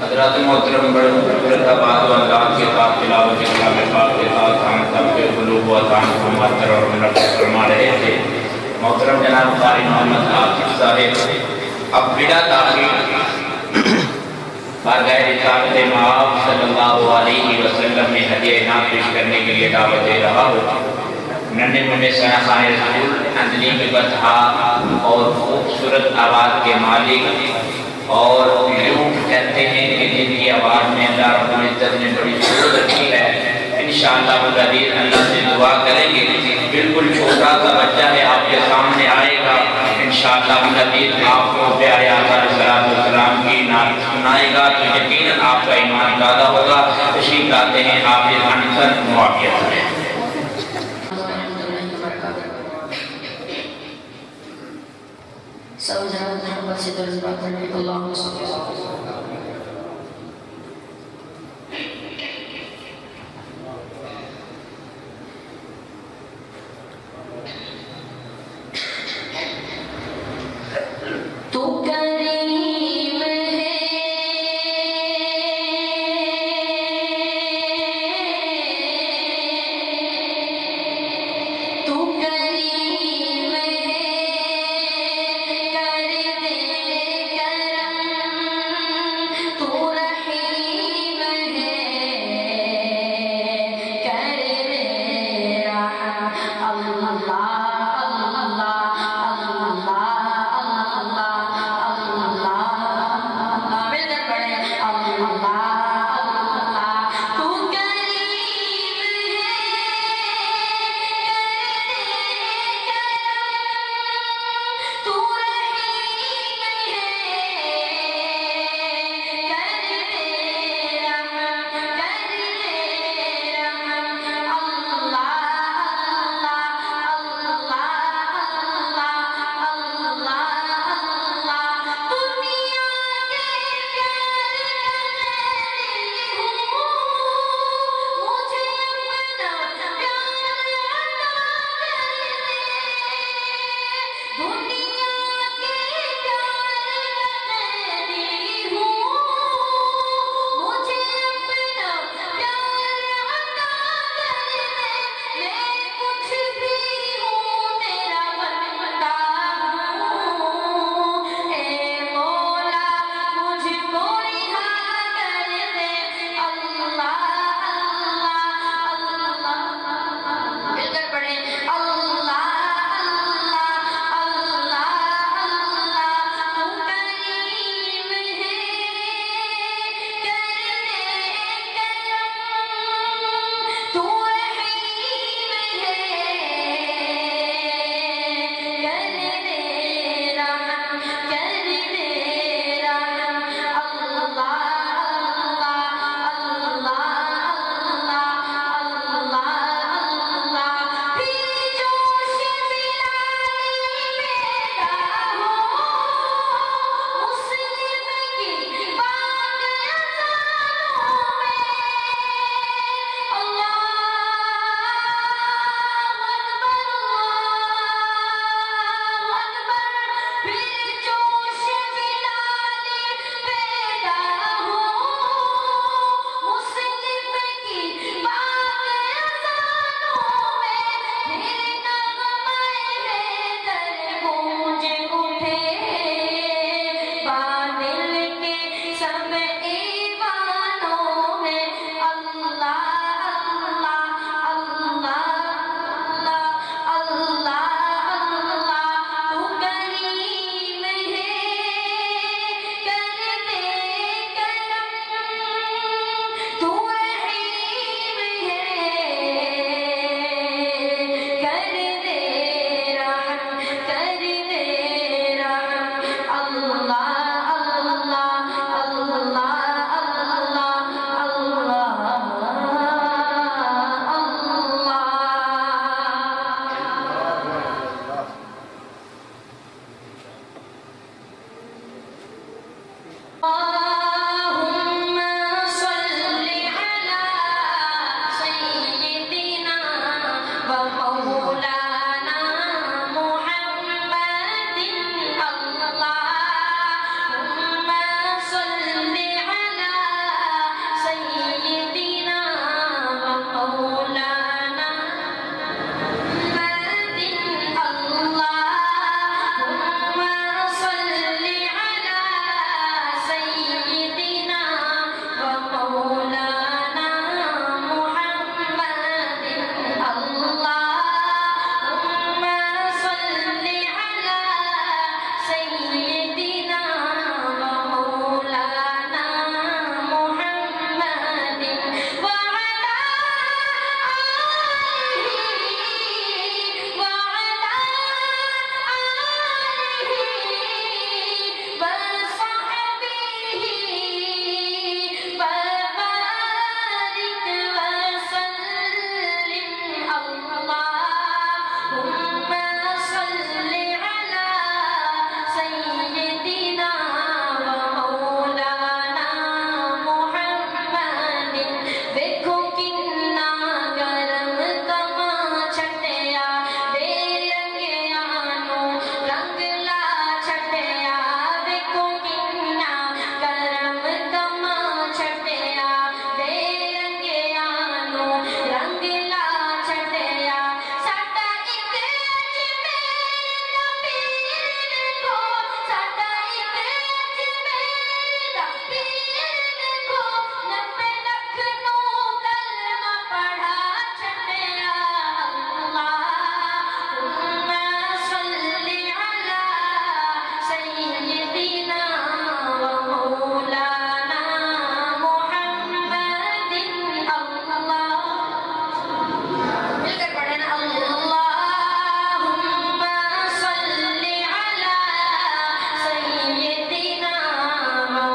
हज़रात मोहतरम बड़े खुशखबरदार व अल्लाह के साथ तिलावत कलाम पाक के साथ हम सबके क़ुलूब व अज़ान को मुअत्तर और मुनव्वर फरमा रहे थे। मोहतरम जनाब कारी मोहम्मद आसिफ साहब अब बिला ताक़ीद बारगाह रिसालत माब सल्लल्लाहु अलैहि वसल्लम में हदिया इनाम पेश करने के लिए दावत दे रहा हूँ। नन्हे मुन्ने सनाखाने रसूल अंजलि के बतहा और खूबसूरत आवाज़ के मालिक और लोग कहते हैं कि जिनकी आवाज़ में अल्लाह रब्बुल इज्जत ने बड़ी सूरत रखी है। इंशाअल्लाह अज़ीज़ अल्लाह से दुआ करेंगे। बिल्कुल छोटा सा बच्चा है, आपके सामने आएगा इंशाअल्लाह अज़ीज़ आपको प्यारे आका अलैहिस्सलाम की नात सुनाएगा तो यकीनन आपका ईमान ज़्यादा होगा। तशरीफ़ लाते हैं आप ये अनसर मुआफ़ियत करें। सब जनाब मोहम्मद से दर्ज बात करने अल्लाह तू करीम है, तू करीम है, कर दे करम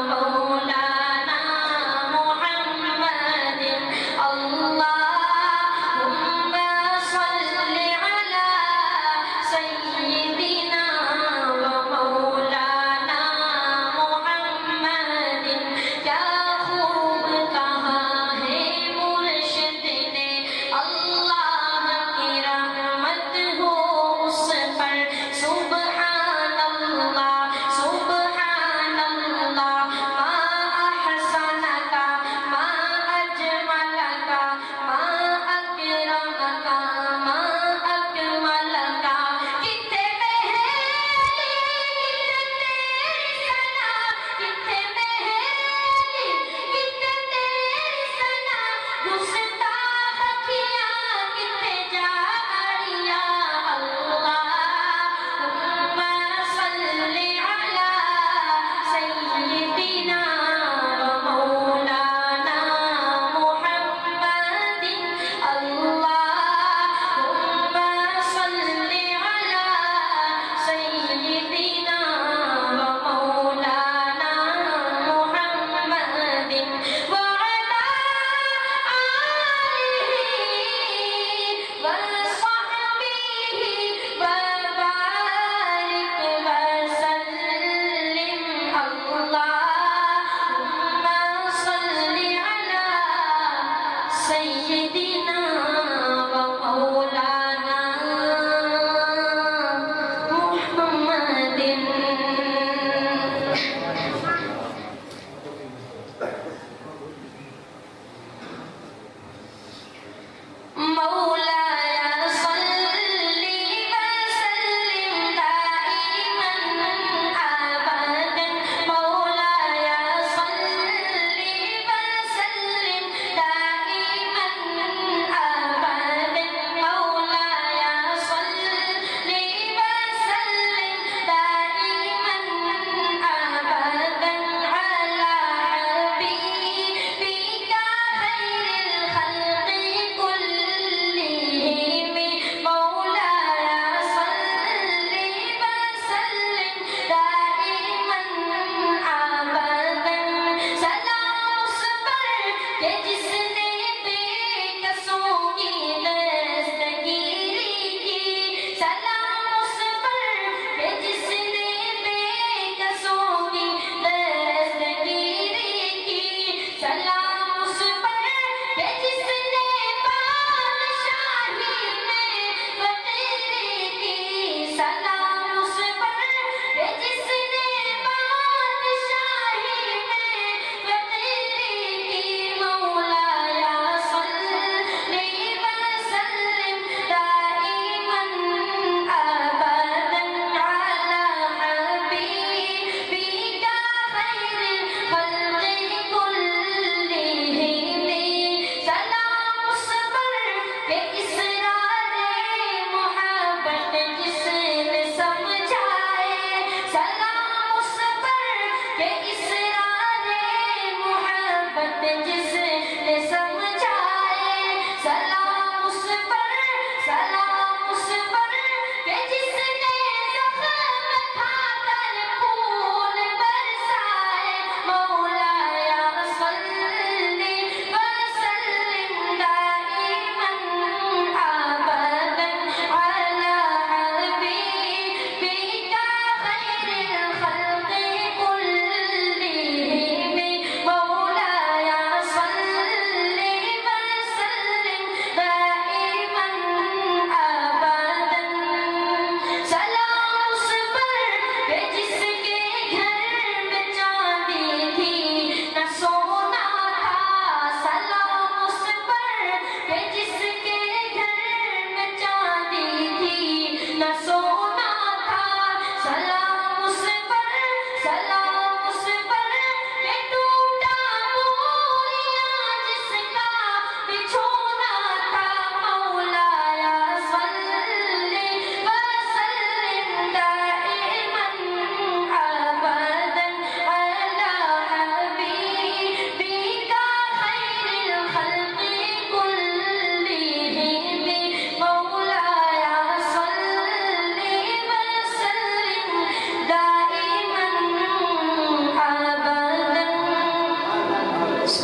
मौला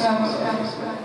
अस्सलाम वालेकुम।